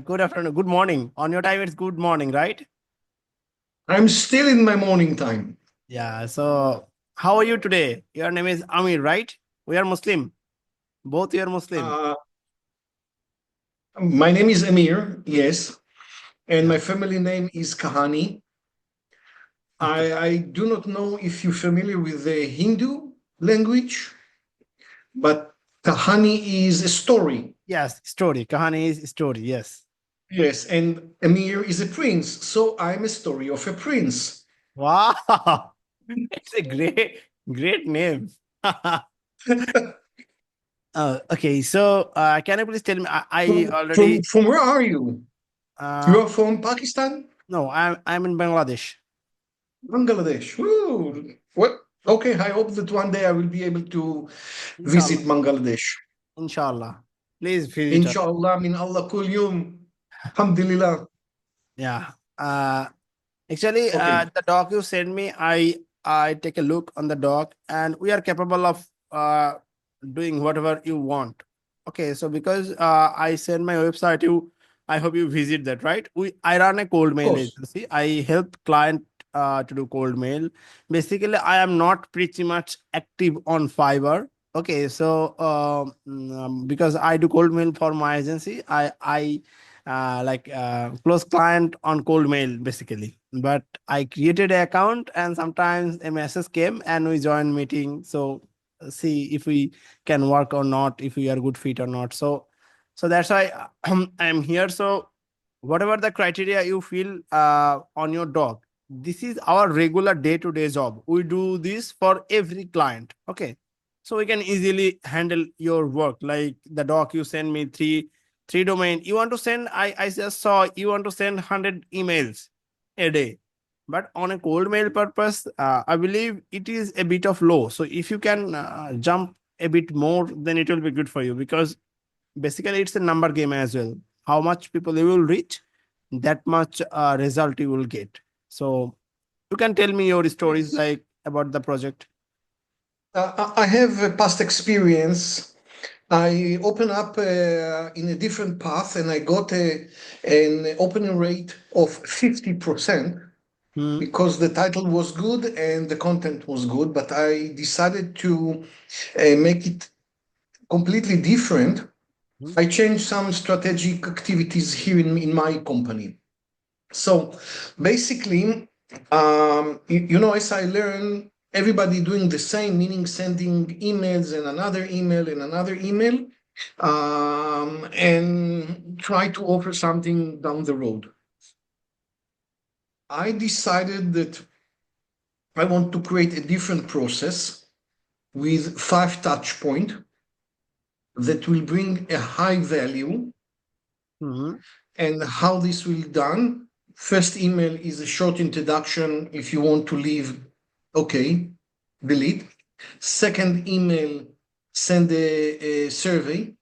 Good afternoon, good morning. On your time, it's good morning, right? I'm still in my morning time. Yeah. So, how are you today? Your name is Amir, right? We are Muslim. Both you are Muslim. Uh, my name is Amir, yes, and Yeah. my family name is Kahani. Okay. I do not know if you're familiar with the Hindu language, but Kahani is a story. Yes. Story. Kahani is story. Yes. Yes, and Amir is a prince, so I'm a story of a prince. Wow. It's a great name. Okay. So, can you please tell me? I already. From where are you? You Uh, are from Pakistan? no, I'm in Bangladesh. Bangladesh. Ooh, what? Okay, I hope that one day I will be able to Inshallah. visit Bangladesh. Inshallah. Please visit us. Inshallah, min Allah kul yum. Alhamdulillah. Yeah. Actually, Okay. the doc you send me, I take a look on the doc, and we are capable of doing whatever you want. Okay, so because I send my website, I hope you visit that, right? I run a cold Of mail course. agency. I help client to do cold mail. Basically, I am not pretty much active on Fiverr. Okay, so because I do cold mail for my agency, I close client on cold mail basically, but I created an account and sometimes a message came and we joined meeting. So see if we can work or not, if we are good fit or not. So that's why I'm here. So whatever the criteria you feel on your doc, this is our regular day-to-day job. We do this for every client. Okay, so we can easily handle your work. Like the doc you send me, three domain you want to send. I just saw you want to send 100 emails a day, but on a cold mail purpose, I believe it is a bit of low. So if you can jump a bit more, then it will be good for you, because basically it's a number game as well. How much people you will reach, that much result you will get. So you can tell me your stories Yes. like about the project. I have a past experience. I open up in a different path and I got an opening rate of 50% Hmm. because the title was good and the content was good. But I decided to make it completely different. Hmm. I changed some strategic activities here in my company. So basically, as I learn, everybody doing the same, meaning sending emails and another email and another email, and try to offer something down the road. I decided that I want to create a different process with 5 touch points that will bring a high value. Hmm. And how this will be done. First email is a short introduction. If you want to leave, okay, delete. Second email, send a survey,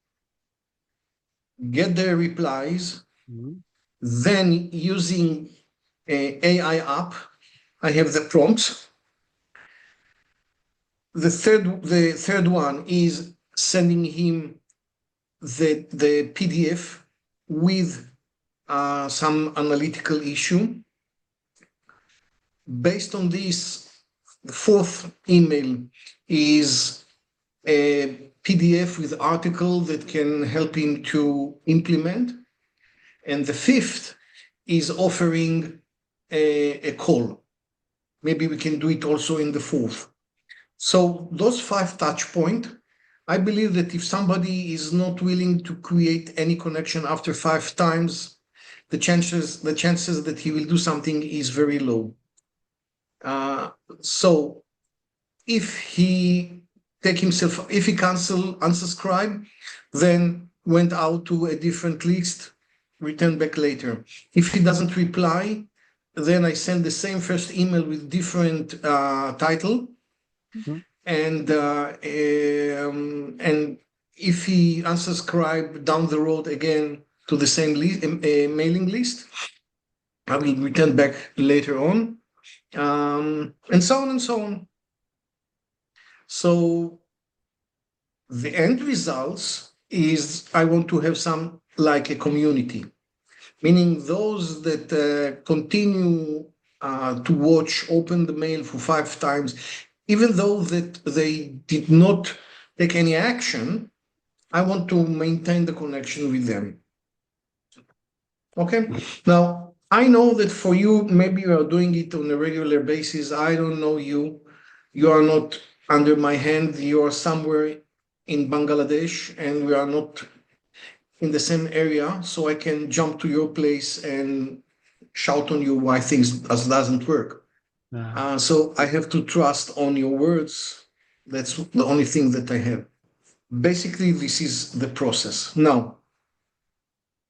get the replies. Hmm. Then using a AI app, I have the prompts. The third one is sending him the PDF with some analytical issue. Based on this, the fourth email is a PDF with article that can help him to implement. And the fifth is offering a call. Maybe we can do it also in the fourth. So those 5 touch points, I believe that if somebody is not willing to create any connection after 5 times, the chances that he will do something is very low. So if he if he unsubscribe, then went out to a different list, return back later. If he doesn't reply, then I send the same first email with different title, Hmm. and if he unsubscribe down the road again to the same mailing list, I will return back later on, and so on and so on. So the end results is I want to have some like a community. meaning those that continue to watch, open the mail for 5 times, even though that they did not take any action. I want to maintain the connection with them. Okay. Now, I know that for you, maybe you are doing it on a regular basis. I don't know you. You are not under my hand. You are somewhere in Bangladesh, and we are not in the same area. So I can jump to your place and shout on you why things doesn't work. So I have to trust on your words. That's the only thing that I have. Basically, this is the process. Now,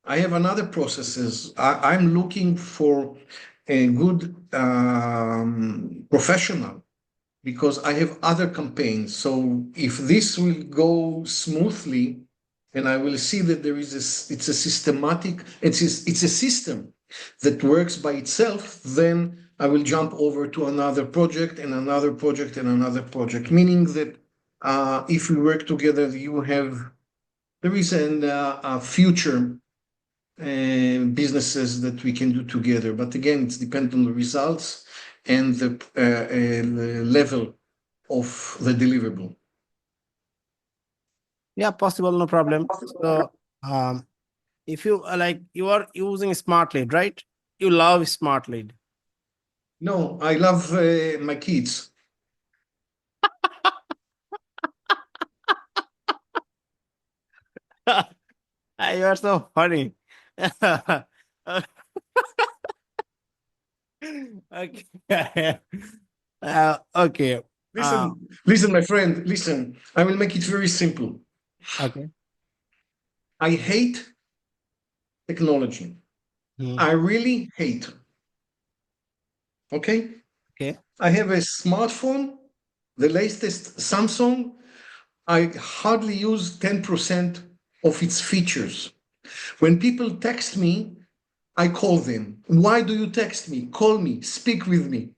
I have another processes. I'm looking for a good professional because I have other campaigns. So if this will go smoothly, and I will see that there is it's a systematic, it's a system that works by itself, then I will jump over to another project and another project and another project. Meaning that if we work together, there is a future businesses that we can do together. But again, it's dependent on the results and the level of the deliverable. Yeah, possible, no problem. So, if you like, you are using smart lead, right? You love smart lead. No, I love my kids. You are so funny. Okay. Okay. Listen, my friend, listen. I will make it very simple. Okay. I hate technology. Hmm. I really hate. Okay? Okay. I have a smartphone, the latest Samsung. I hardly use 10% of its features. When people text me, I call them. Why do you text me? Call me, speak with me.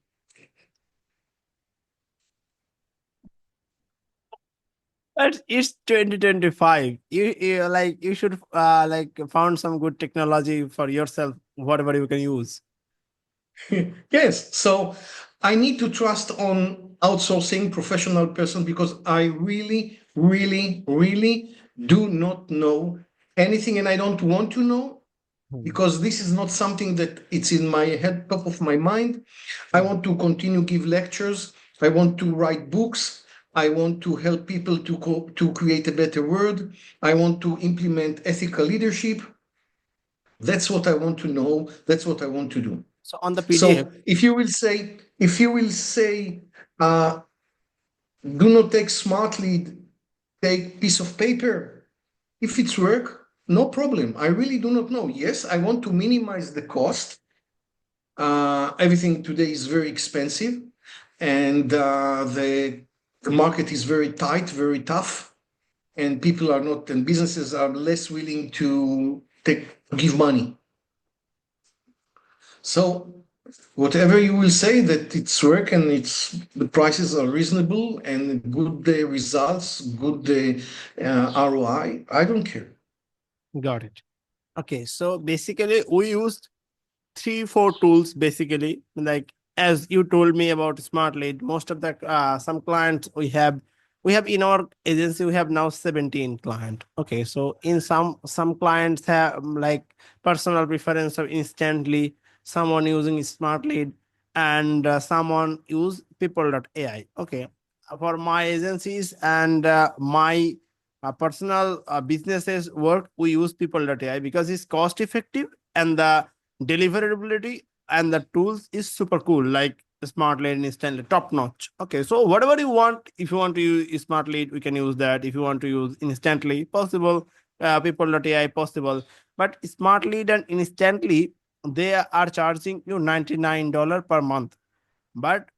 But it's 2025. You like, you should like found some good technology for yourself, whatever you can use. Yes, so I need to trust on outsourcing professional person because I really, really, really do not know anything, and I don't want to know Hmm. because this is not something that it's in my head, top of my mind. I Hmm. want to continue give lectures. I want to write books. I want to help people to create a better world. I want to implement ethical leadership. That's what I want to know. That's what I want to do. So on the PDF. So if you will say, uh, do not take smart lead, take piece of paper. If it's work, no problem. I really do not know. Yes, I want to minimize the cost. Everything today is very expensive, and the market is very tight, very tough, and people are not, and businesses are less willing to give money. So whatever you will say that it's work and it's the prices are reasonable and good results, good ROI, I don't care. Got it. Okay. So basically, we used 3 4 tools basically, like as you told me about smart lead. Most of the some clients we have in our agency, we have now 17 client. Okay, so in some clients have like personal preference of instantly, someone using smart lead, and someone use pipl.ai. Okay, for my agencies and my personal businesses work, we use pipl.ai because it's cost effective, and the deliverability and the tools is super cool, like smart lead instantly top notch. Okay, so whatever you want, if you want to use smart lead, we can use that. If you want to use instantly, possible. People.ai, possible. But smart lead and instantly, they are charging you $99 per month. But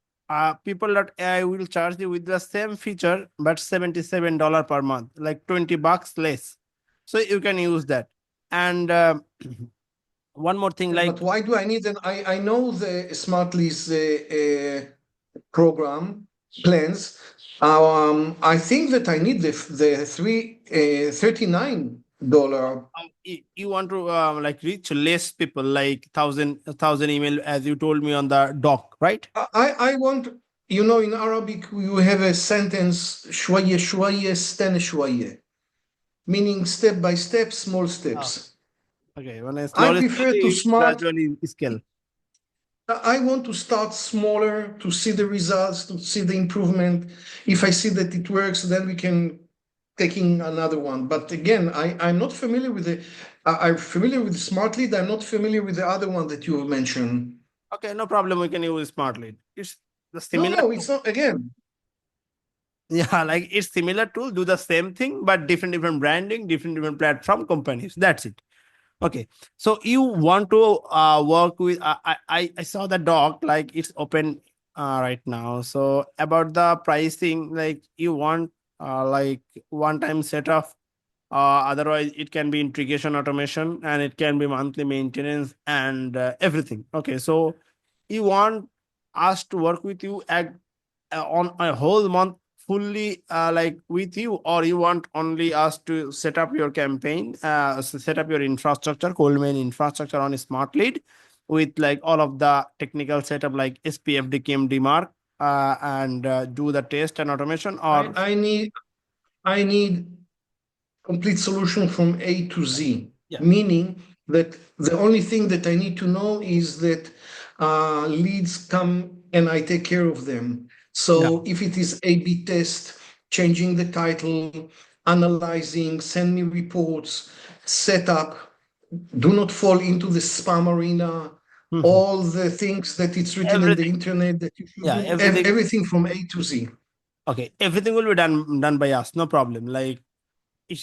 people.ai will charge you with the same feature but $77 per month, like 20 bucks less. So you can use that. And one more thing, Yeah, but like, why do I need I know the Smartly's program plans. I think that I need the 39 You want to like reach less people, like thousand email, as you told me on the doc, right? I want, you know, in Arabic, you have a sentence, شوية شوية استنى شوية, meaning step by step, small Ah, steps. okay. When I I slowly, prefer slowly, to it smart. gradually scale. I want to start smaller to see the results, to see the improvement. If I see that it works, then we can taking another one. But again, I'm not familiar with the. I'm familiar with Smart Lead. I'm not familiar with the other one that you mentioned. Okay, no problem. We can use smartly. It's the No, similar no, tool. it's not. Again, Yeah, like it's similar tool, do the same thing, but different branding, different platform companies. That's it. Okay, so you want to work with? I saw the doc, like it's open right now. So about the pricing, like you want like one time setup. Otherwise, it can be integration automation, and it can be monthly maintenance and everything. Okay, so you want us to work with you on a whole month fully like with you, or you want only us to set up your campaign, set up your infrastructure, cold mail infrastructure on a smart lead with like all of the technical setup like spf dkm mark and do the test and automation, I or I need I need complete solution from A to Z, yeah. meaning that the only thing that I need to know is that leads come and I take care of them. Yeah. So if it is A/B test, changing the title, analyzing, send me reports, setup, do not fall into the spam arena, Mhm. all the things that it's written in the Everything. internet that you should Yeah, do, everything. everything from A to Z. Okay, everything will be done by us, no problem. Like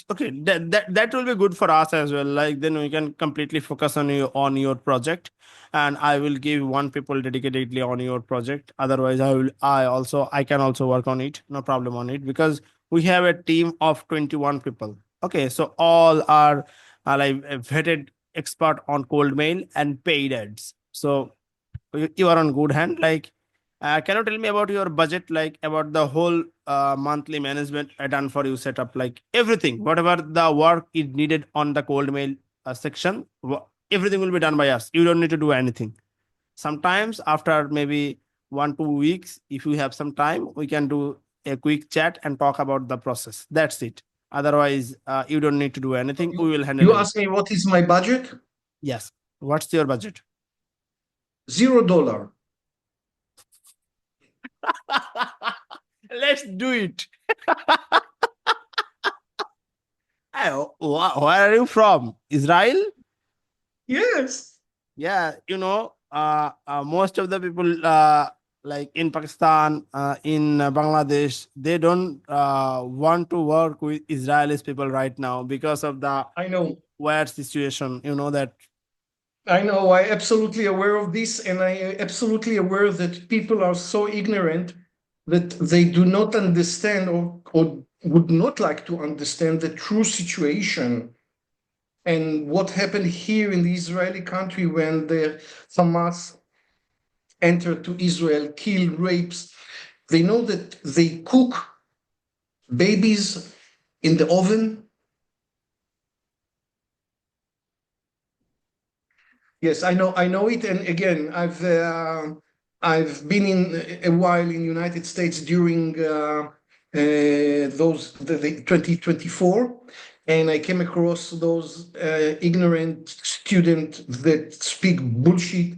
okay, that will be good for us as well. Like then we can completely focus on your project, and I will give one people dedicatedly on your project. Otherwise, I can also work on it, no problem on it, because we have a team of 21 people. Okay, so all are like vetted expert on cold mail and paid ads. So you are on good hand. Like can you tell me about your budget, like about the whole monthly management done for you setup, like everything, whatever the work is needed on the cold mail section, everything will be done by us. You don't need to do anything. Sometimes after maybe 1 2 weeks, if you have some time, we can do a quick chat and talk about the process. That's it. Otherwise, you don't need to do anything. We will handle You everything. ask me what is my budget? Yes. What's your budget? $0. Let's do it. Hey, where are you from? Israel? Yes. Yeah, most of the people like in Pakistan, in Bangladesh, they don't want to work with Israelis people right now because of the I know. weird situation. You know that. I know. I absolutely aware of this, and I absolutely aware that people are so ignorant that they do not understand or would not like to understand the true situation and what happened here in the Israeli country when the Hamas entered to Israel, killed, rapes. They know that they cook babies in the oven. Yes, I know it. And again, I've been in a while in United States during the 2024, and I came across those ignorant students that speak bullshit,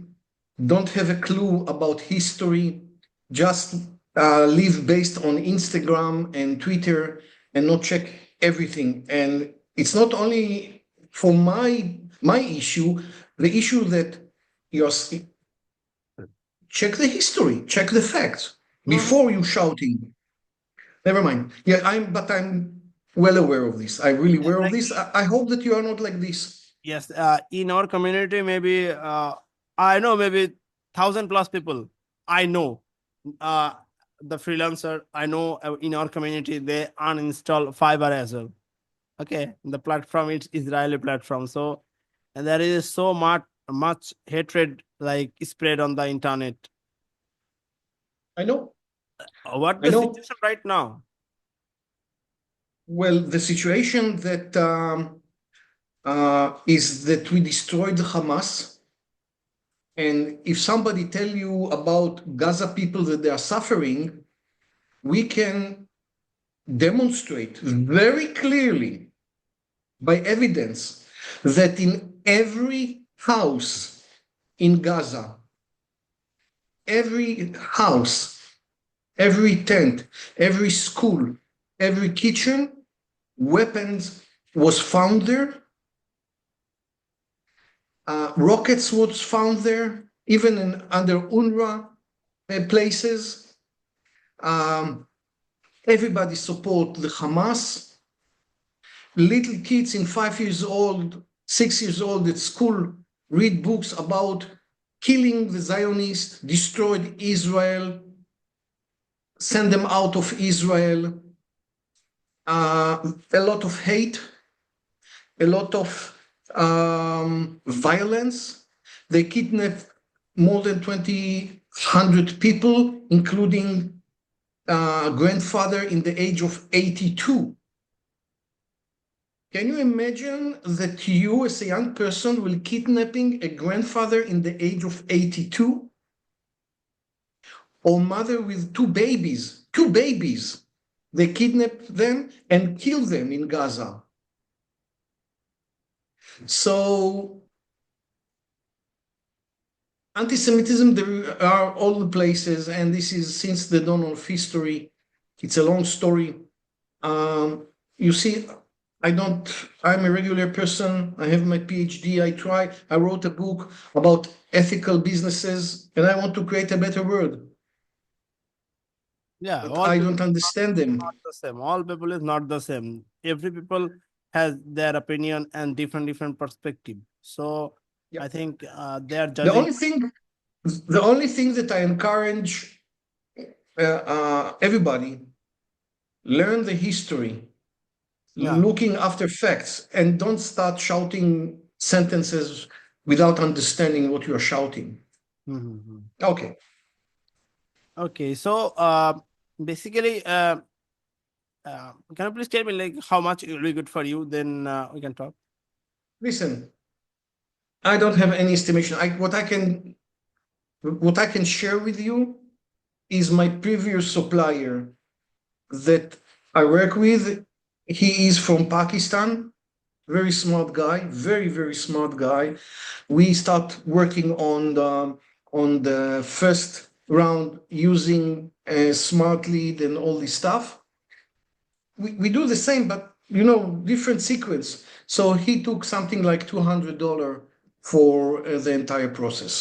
don't have a clue about history, just live based on Instagram and Twitter and not check everything. And it's not only for my issue, the issue that you're check the history, check the facts Mhm. before you shouting. Never mind. Yeah, I'm well aware of this. I'm really aware of Like this. I hope that you are not like this. yes, in our community, maybe I know maybe 1,000 plus people. I know uh, the freelancer. I know in our community they uninstall Fiverr as well. Okay, the platform it's Israeli platform. So and there is so much hatred like spread on the internet. I know. What I the know. situation right now? Well, the situation that is that we destroyed the Hamas. And if somebody tell you about Gaza people that they are suffering, we can demonstrate very clearly by evidence that in every house in Gaza, every house, every tent, every school, every kitchen, weapons was found there. Rockets was found there, even under UNRWA places. Um, Everybody support the Hamas. Little kids in 5 years old, 6 years old at school read books about killing the Zionists, destroyed Israel, send them out of Israel. A lot of hate, a lot of violence. They kidnapped more than 2,100 people, including grandfather in the age of 82. Can you imagine that you, as a young person, will kidnapping a grandfather in the age of 82? Or mother with two babies, they kidnap them and kill them in Gaza. So anti-Semitism, there are all the places, and this is since the dawn of history. It's a long story. You see, I'm a regular person. I have my PhD. I wrote a book about ethical businesses, and I want to create a better world. Yeah, But all I people don't understand not them. the same. All people is not the same. Every people has their opinion and different perspective. So Yep. I think they are The judging. only thing, the only thing that I encourage everybody learn the history, Yeah. looking after facts, and don't start shouting sentences without understanding what you're shouting. Mm-hmm. Okay, Okay. So basically, can you please tell me like how much it will be good for you? Then we can talk. listen, I don't have any estimation. What I can share with you is my previous supplier that I work with. He is from Pakistan, very smart guy, very smart guy. We start working on the first round using smart lead and all this stuff. We do the same, but different sequence. So he took something like $200 for the entire process.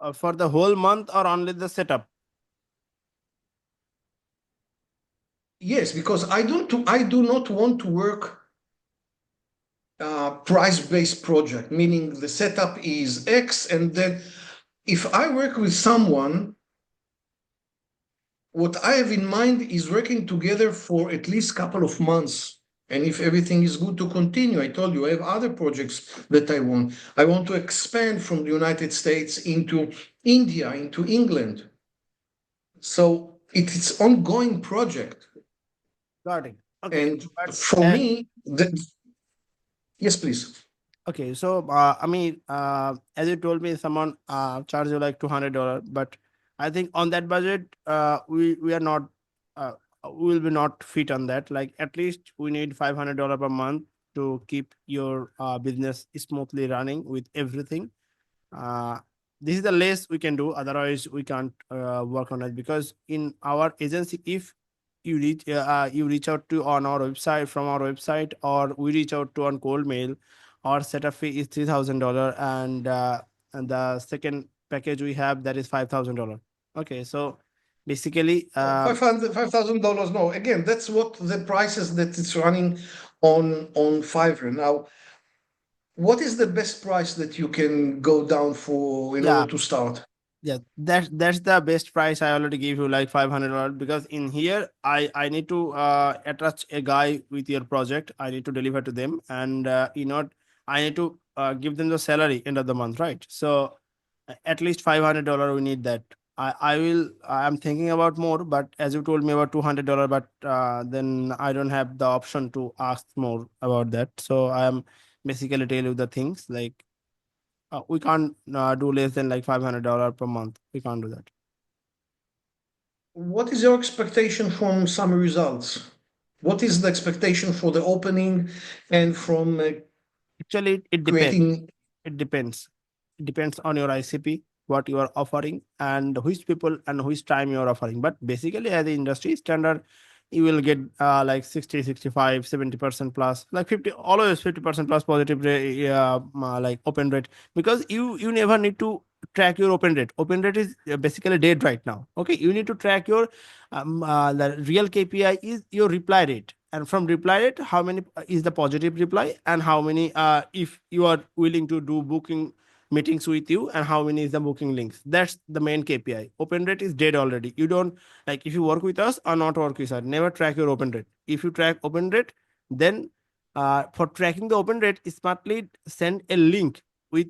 Uh, for the whole month or only the setup? Yes, because I do not want to work price-based project, meaning the setup is X, and then if I work with someone, what I have in mind is working together for at least a couple of months. And if everything is good to continue, I told you I have other projects that I want. I want to expand from the United States into India, into England. So it's ongoing project. Got it. Okay. And But for me, yes, please. okay, so I mean, as you told me, someone charge you like $200, but I think on that budget, we are not, uh, we will be not fit on that. Like at least we need $500 per month to keep your business smoothly running with everything. uh, this is the less we can do, otherwise we can't work on it, because in our agency, if you reach out to on our website, from our website, or we reach out to on cold mail, our setup fee is $3,000, and the second package we have, that is $5,000. Okay, so basically No, $5,000. No, again, that's what the prices that it's running on Fiverr. Now, what is the best price that you can go down for in yeah. order to start? Yeah, that's the best price. I already gave you like $500, because in here I need to attach a guy with your project. I need to deliver to them, and I need to give them the salary end of the month, right? So at least $500 we need that. I'm thinking about more, but as you told me about $200, but then I don't have the option to ask more about that. So I am basically tell you the things like we can't do less than like $500 per month. We can't do that. What is your expectation from some results? What is the expectation for the opening and from Actually, it depends. creating? It depends. It depends on your ICP, what you are offering, and which people and which time you are offering. But basically, as the industry standard, you will get like 60, 65, 70% plus, like 50, always 50% plus positive like open rate, because you never need to track your open rate. Open rate is basically dead right now. Okay, you need to track your the real KPI is your reply rate, and from reply rate how many is the positive reply, and how many if you are willing to do booking meetings with you, and how many is the booking links. That's the main KPI. Open rate is dead already. You don't, like, if you work with us or not work with us, never track your open rate. If you track open rate, then for tracking the open rate, smartly send a link with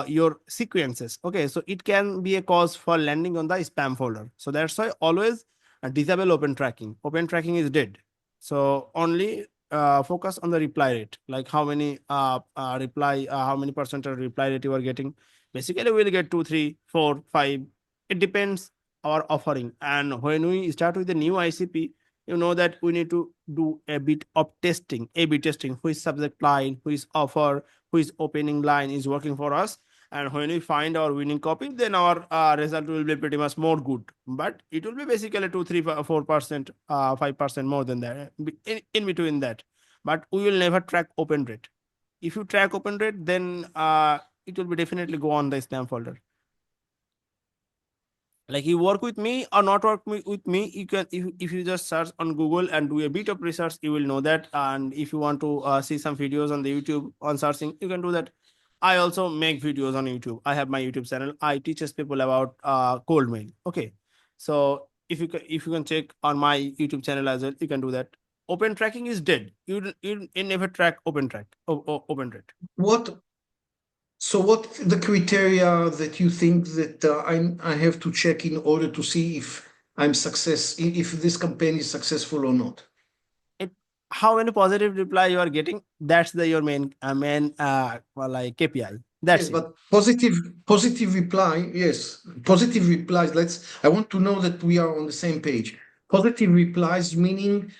your sequences. Okay, so it can be a cause for landing on the spam folder. So that's why always disable open tracking. Open tracking is dead. So only focus on the reply rate, like how many how many percent of reply rate you are getting. Basically, we'll get 2, 3, 4, 5. It depends our offering. And when we start with the new ICP, you know that we need to do a bit of testing, A/B testing, which subject line, which offer, which opening line is working for us. And when we find our winning copy, then our result will be pretty much more good. But it will be basically 2, 3, 4%, 5% more than that, in between that. But we will never track open rate. If you track open rate, then it will be definitely go on the spam folder. Like, you work with me or not work with me, you can, if you just search on Google and do a bit of research, you will know that. And if you want to see some videos on the YouTube on searching, you can do that. I also make videos on YouTube. I have my YouTube channel. I teaches people about cold mail. Okay, so if you can check on my YouTube channel as well, you can do that. Open tracking is dead. You never track open track open rate. What So what the criteria that you think that I have to check in order to see if if this campaign is successful or not? It, how many positive reply you are getting, that's the your main well, like KPI. Yes, That's it. but positive reply, yes, positive replies. I want to know that we are on the same page. Positive replies meaning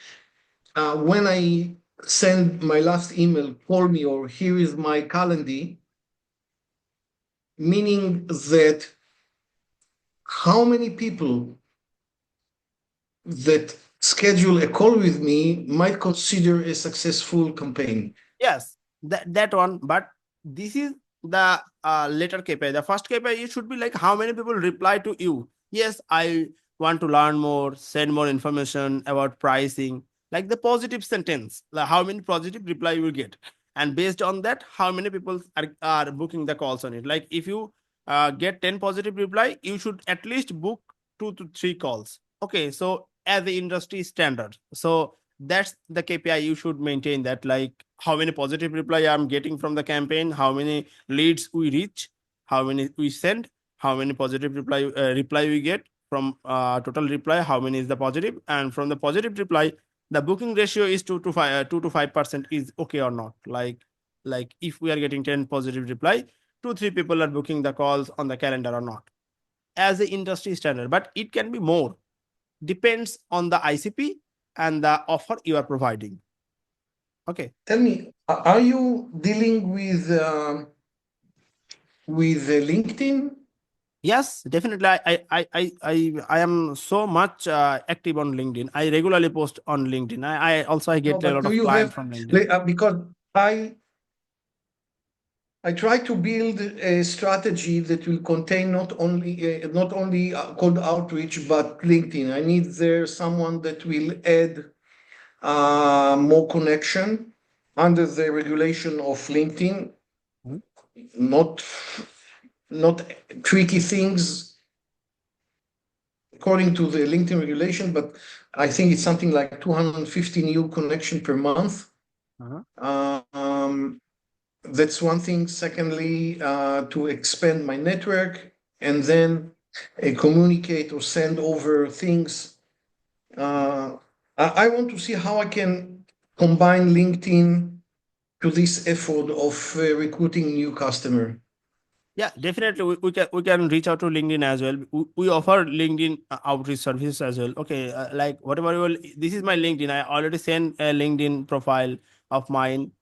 when I send my last email, call me, or here is my calendar, meaning that how many people that schedule a call with me might consider a successful campaign. Yes, that one. But this is the later KPI. The first KPI, it should be like how many people reply to you. Yes, I want to learn more, send more information about pricing, like the positive sentence, like how many positive reply you will get. And based on that, how many people are booking the calls on it. Like, if you get 10 positive reply, you should at least book 2 to 3 calls. Okay, so as the industry standard. So that's the KPI you should maintain, that like how many positive reply I'm getting from the campaign, how many leads we reach, how many we send, how many positive reply we get from total reply, how many is the positive, and from the positive reply, the booking ratio is 2 to 5% is okay or not. Like if we are getting 10 positive reply, 2, 3 people are booking the calls on the calendar or not, as the industry standard. But it can be more, depends on the ICP and the offer you are providing. Okay. Tell me, are you dealing with LinkedIn? Yes, definitely. I am so much active on LinkedIn. I regularly post on LinkedIn. I also I No, get a but lot do of you clients have from LinkedIn. because I try to build a strategy that will contain not only cold outreach but LinkedIn. I need there someone that will add more connection under the regulation of LinkedIn, Mhm. not not tricky things according to the LinkedIn regulation, but I think it's something like 250 new connection per month. Uh-huh. That's one thing. Secondly, to expand my network, and then communicate or send over things. Uh, I want to see how I can combine LinkedIn to this effort of recruiting new customer. Yeah, definitely. We can reach out to LinkedIn as well. We offer LinkedIn outreach services as well. Okay, like whatever you will. This is my LinkedIn. I already sent a LinkedIn profile of mine.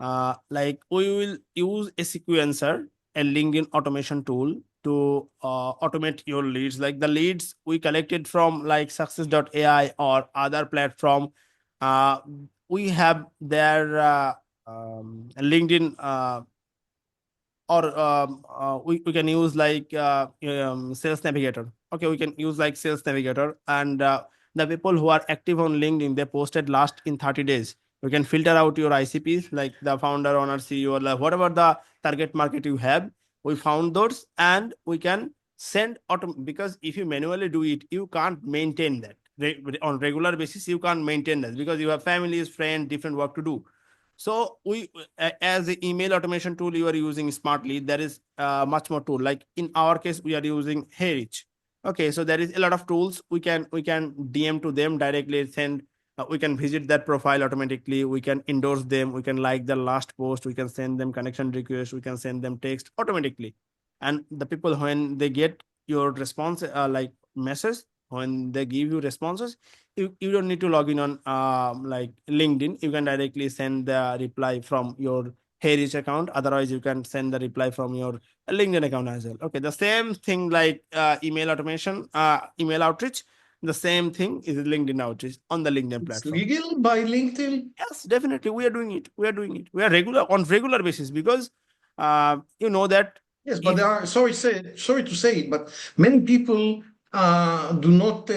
Like we will use a sequencer, a LinkedIn automation tool to automate your leads. Like the leads we collected from like success.ai or other platform. Uh, we have their LinkedIn or we can use like sales navigator. Okay, we can use like sales navigator, and the people who are active on LinkedIn, they posted last in 30 days. We can filter out your ICPs, like the founder, owner, CEO, like whatever the target market you have. We found those, and we can send auto, because if you manually do it, you can't maintain that. On regular basis you can't maintain that because you have families, friends, different work to do. So we, as the email automation tool, you are using Smartly. There is much more tool. Like in our case, we are using Herich. Okay, so there is a lot of tools. We can DM to them directly. Send. We can visit that profile automatically. We can endorse them. We can like the last post. We can send them connection request. We can send them text automatically. And the people, when they get your response, like message, when they give you responses, you don't need to log in on like LinkedIn. You can directly send the reply from your Harris account. Otherwise, you can send the reply from your LinkedIn account as well. Okay, the same thing like email automation, email outreach. The same thing is LinkedIn outreach on the LinkedIn It's platform. legal by LinkedIn. Yes, definitely, we are doing it. We are doing it. We are regular on regular basis because you know that Yes, but if there are, sorry to say it, but many people do not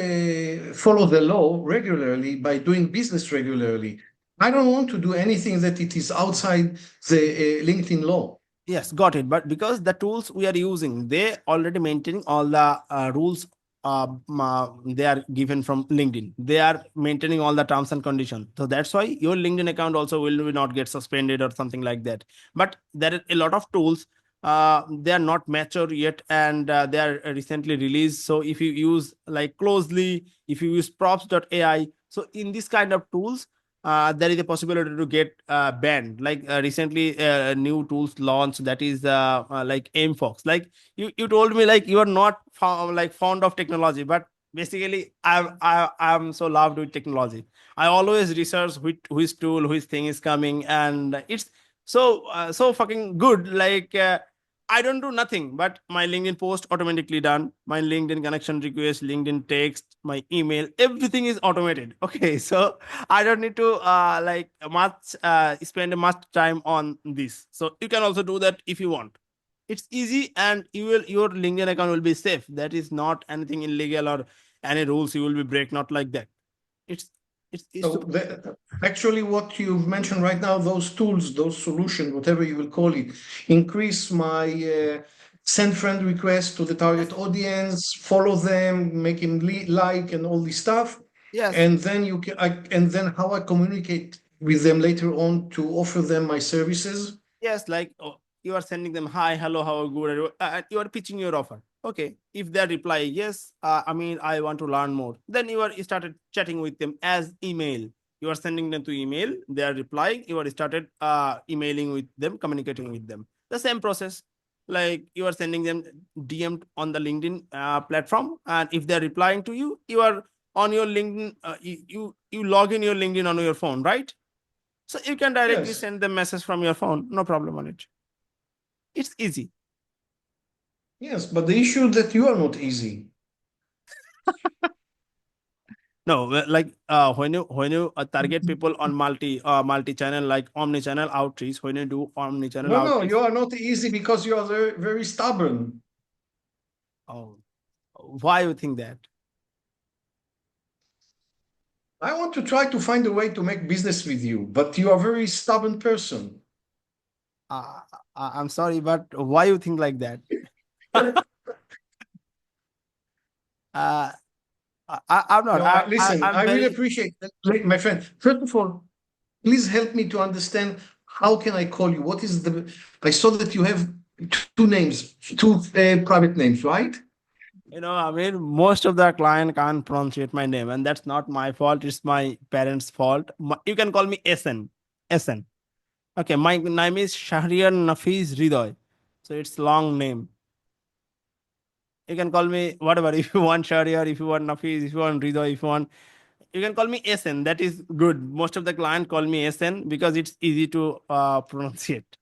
follow the law regularly by doing business regularly. I don't want to do anything that it is outside the LinkedIn law. yes, got it. But because the tools we are using, they already maintaining all the rules. They are given from LinkedIn. They are maintaining all the terms and conditions. So that's why your LinkedIn account also will not get suspended or something like that. But there are a lot of tools. They are not mature yet, and they are recently released. So if you use like closely, if you use props.ai, so in this kind of tools, there is a possibility to get banned. Like recently, new tools launched, that is like AimFox. Like you told me like you are not like fond of technology, but basically I'm so loved with technology. I always research which tool, which thing is coming, and it's so fucking good. Like. I don't do nothing, but my LinkedIn post automatically done. My LinkedIn connection request, LinkedIn text, my email, everything is automated. Okay, so I don't need to like much spend much time on this. So you can also do that if you want. It's easy, and your LinkedIn account will be safe. That is not anything illegal or any rules you will be break. Not like that. It's it's So super. actually, what you've mentioned right now, those tools, those solutions, whatever you will call it, increase my send friend request to the target Yes, audience, follow them, make him like, and all this stuff, yes. and then and then how I communicate with them later on to offer them my services. Yes, like you are sending them hi, hello, how good are you? You are pitching your offer. Okay, if they reply yes, I mean I want to learn more, then you are started chatting with them as email. You are sending them to email. They are replying. You are started emailing with them, communicating with them. The same process. Like you are sending them DM on the LinkedIn platform, and if they are replying to you, you are on your LinkedIn. You log in your LinkedIn on your phone, right? So you can directly Yes, send them message from your phone. No problem on it. It's easy. yes, but the issue that you are not easy. No, like when you target people on multi channel, like omni channel outreach. When you do omni channel No, no, outreach, you are not easy because you are very, very stubborn. oh, why you think that? I want to try to find a way to make business with you, but you are a very stubborn person. Uh, I'm sorry, but why you think like that? uh, I'm not. No, listen, I'm I really very. appreciate that. Like, my friend. First of all, please help me to understand how can I call you? What is the? I saw that you have two names, two private names, right? I mean, most of the client can't pronounce my name, and that's not my fault. It's my parents' fault. You can call me SN. SN. Okay, my name is Shahriar Nafiz Ridoy. So it's long name. You can call me whatever. If you want Shahriar, if you want Nafiz, if you want Ridoy, if you can call me SN. That is good. Most of the client call me SN because it's easy to pronounce it.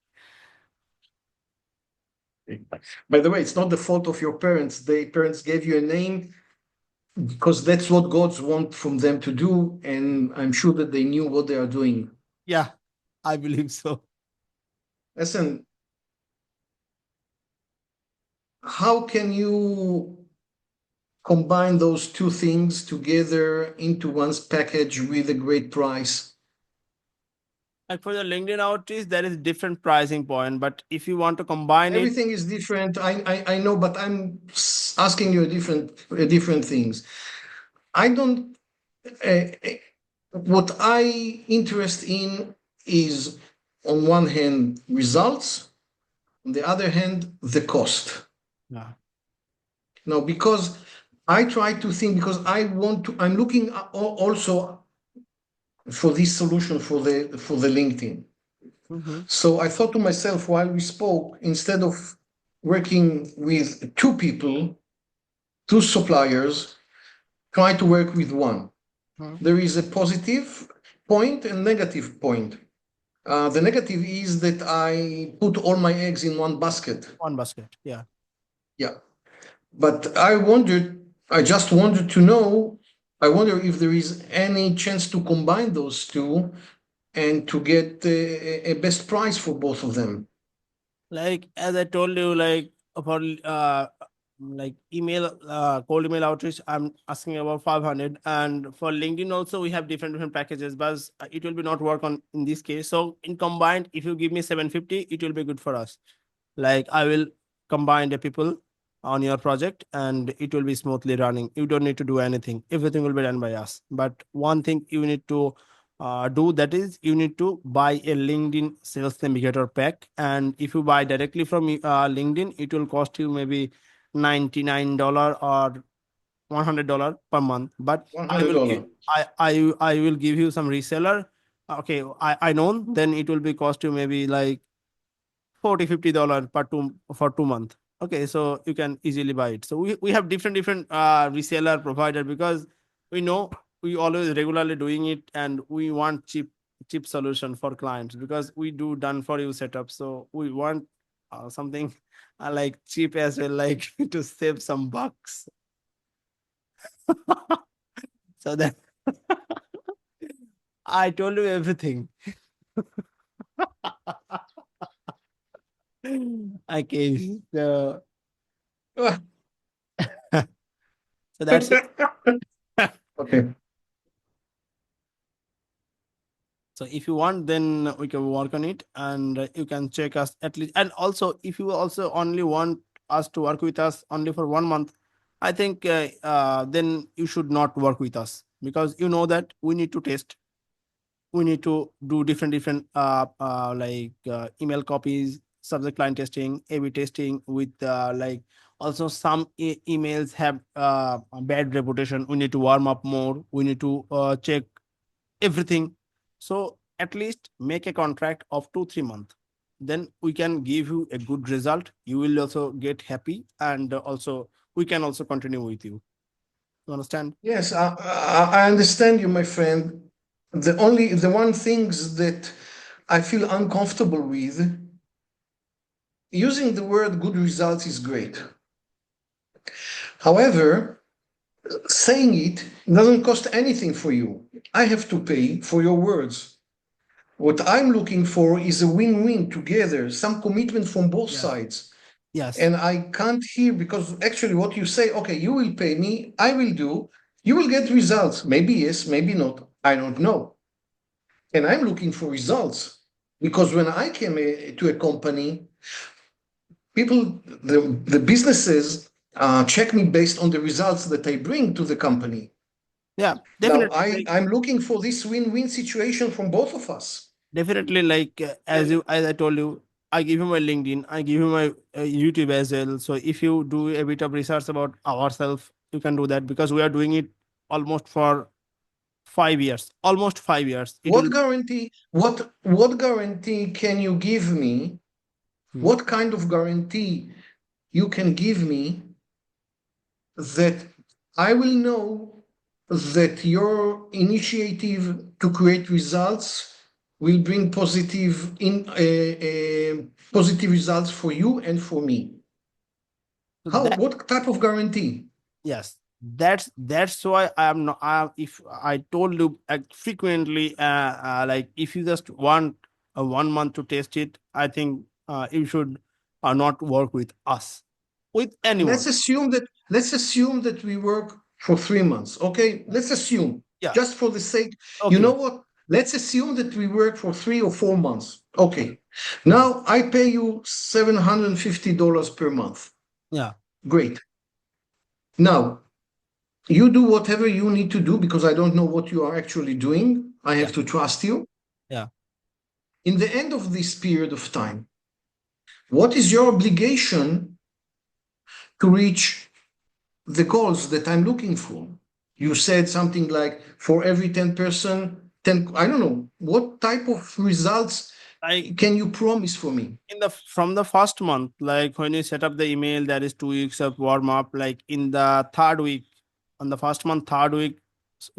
By the way, it's not the fault of your parents. The parents gave you a name because that's what gods want from them to do, and I'm sure that they knew what they are doing. Yeah, I believe so. Listen, how can you combine those two things together into one's package with a great price? Like for the LinkedIn outreach, there is different pricing point. But if you want to combine it, Everything is different. I know, but I'm asking you different things. I don't. Uh, what I interest in is, on one hand, results. On the other hand, the cost. yeah. No, because I try to think, because I want to. I'm looking also for this solution for the LinkedIn. Mm-hmm. So I thought to myself while we spoke, instead of working with two people, two suppliers, try to work with one. There is a positive point and negative point. The negative is that I put all my eggs in one basket. One basket. Yeah. Yeah. But I just wanted to know, I wonder if there is any chance to combine those two and to get a best price for both of them. Like as I told you, like for like email cold email outreach, I'm asking about 500, and for LinkedIn also we have different packages, but it will be not work on in this case. So in combined, if you give me 750, it will be good for us. Like I will combine the people on your project and it will be smoothly running. You don't need to do anything. Everything will be done by us. But one thing you need to do, that is you need to buy a LinkedIn sales navigator pack, and if you buy directly from LinkedIn, it will cost you maybe $99 or $100 per month. But One I hundred will give dollar. I will give you some reseller. Okay, I know, then it will be cost you maybe like 40-50 dollars per 2 month. Okay, so you can easily buy it. So we have different reseller provider, because we know we always regularly doing it, and we want cheap solution for clients, because we do done for you setup. So we want something like cheap as well, like to save some bucks. So that I told you everything. Okay, so so that's it. Okay. So if you want, then we can work on it, and you can check us at least. And also, if you also only want us to work with us only for 1 month, I think then you should not work with us, because you know that we need to test. We need to do different email copies, subject line testing, A/B testing with like, also some emails have a bad reputation. We need to warm up more. We need to check everything. So at least make a contract of 2-3 months. Then we can give you a good result. You will also get happy, and also we can also continue with you. You understand? Yes, I understand you, my friend. The one things that I feel uncomfortable with, using the word good results is great. However, saying it doesn't cost anything for you. I have to pay for your words. What I'm looking for is a win-win together, some commitment from both Yeah. sides. Yes. And I can't hear, because actually what you say, okay, you will pay me, I will do, you will get results. Maybe yes, maybe not. I don't know. And I'm looking for results, because when I came to a company, people, the businesses check me based on the results that I bring to the company. Yeah, Now definitely. I'm looking for this win-win situation from both of us. Definitely, like as I told you, I give him my LinkedIn, I give him my YouTube as well. So if you do a bit of research about ourselves, you can do that, because we are doing it almost for 5 years, almost 5 years. It will. What guarantee can you give me? Hmm. What kind of guarantee you can give me that I will know that your initiative to create results will bring positive results for you and for me? So How? that, What type of guarantee? yes, that's why I am not. If I told you frequently, like if you just want a 1 month to test it, I think you should not work with us, with anyone. Let's assume that we work for 3 months. Okay, let's assume Yeah. just for the sake. You know Okay. what? Let's assume that we work for 3 or 4 months. Okay. Mhm. Now I pay you $750 per month. Yeah. Great. Now you do whatever you need to do because I don't know what you are actually doing. I Yeah. have to trust you. Yeah. In the end of this period of time, what is your obligation to reach the goals that I'm looking for? You said something like for every 10%, 10, I don't know, what type of results Like can you promise for me? in the from the first month, like when you set up the email, there is 2 weeks of warm up. Like in the third week, on the first month, third week,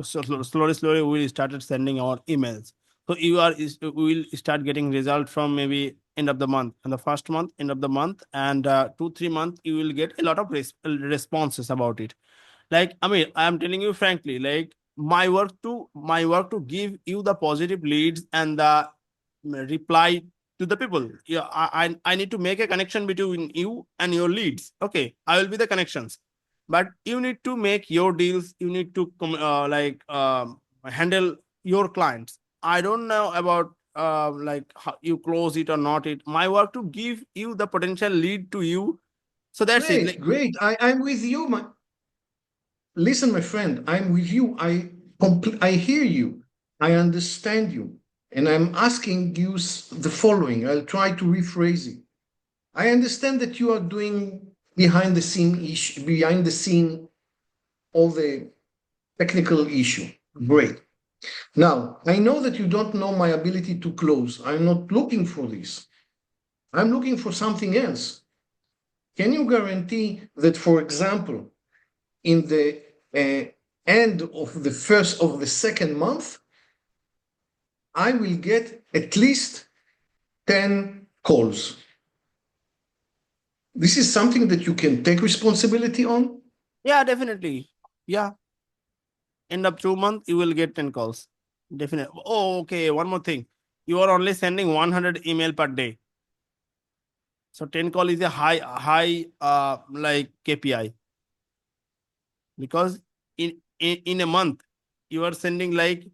slowly we will started sending our emails. So we will start getting result from maybe end of the month, and the first month, end of the month, and 2 3 months, you will get a lot of responses about it. Like, I mean, I am telling you frankly, like my work to give you the positive leads and the reply to the people. Yeah, I need to make a connection between you and your leads. Okay, I will be the connections, but you need to make your deals. You need to handle your clients. I don't know about like how you close it or not it. My work to give you the potential lead to you. So that's it. Great, Like, great. I'm with you. Listen, my friend, I'm with you. I hear you. I understand you. And I'm asking you the following. I'll try to rephrase it. I understand that you are doing behind the scene, all the technical issue. Great. Now, I know that you don't know my ability to close. I'm not looking for this. I'm looking for something else. Can you guarantee that, for example, in the end of the second month, I will get at least 10 calls? This is something that you can take responsibility on. yeah, definitely. Yeah, end of 2 months, you will get 10 calls. Definitely. Oh, okay. One more thing. You are only sending 100 email per day. So 10 call is a high like KPI, because in a month you are sending, like,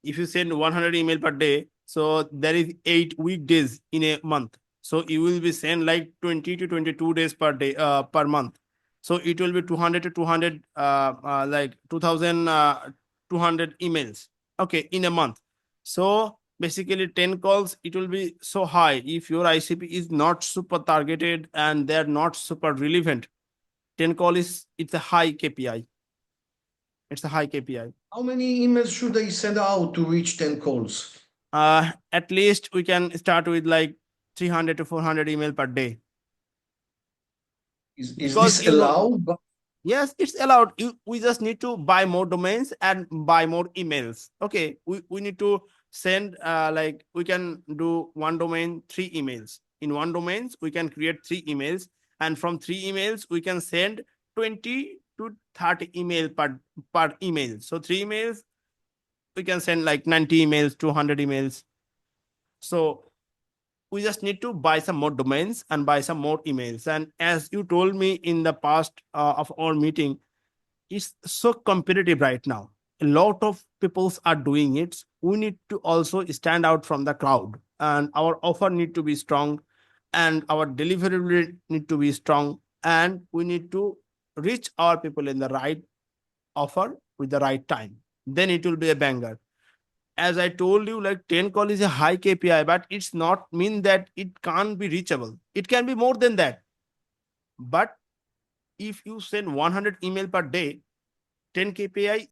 if you send 100 email per day, so there is 8 weekdays in a month. So you will be send like 20 to 22 days per day, per month. So it will be 200 to 200, like 2000, 200 emails, okay, in a month. So basically 10 calls, it will be so high. If your ICP is not super targeted and they're not super relevant, 10 call is, it's a high KPI. It's a high KPI. How many emails should I send out to reach 10 calls? At least we can start with like 300 to 400 email per day, Is because this allowed? yes, it's allowed. We just need to buy more domains and buy more emails. Okay, we need to send, like, we can do one domain, 3 emails. In one domains, we can create 3 emails, and from 3 emails, we can send 20 to 30 email per email. So 3 emails, we can send like 90 emails, 200 emails. So we just need to buy some more domains and buy some more emails. And as you told me in the past of our meeting, it's so competitive right now. A lot of peoples are doing it. We need to also stand out from the crowd, and our offer need to be strong, and our deliverability need to be strong, and we need to reach our people in the right offer with the right time. Then it will be a banger. as I told you, like 10 call is a high KPI, but it's not mean that it can't be reachable. It can be more than that. But if you send 100 email per day, 10 KPI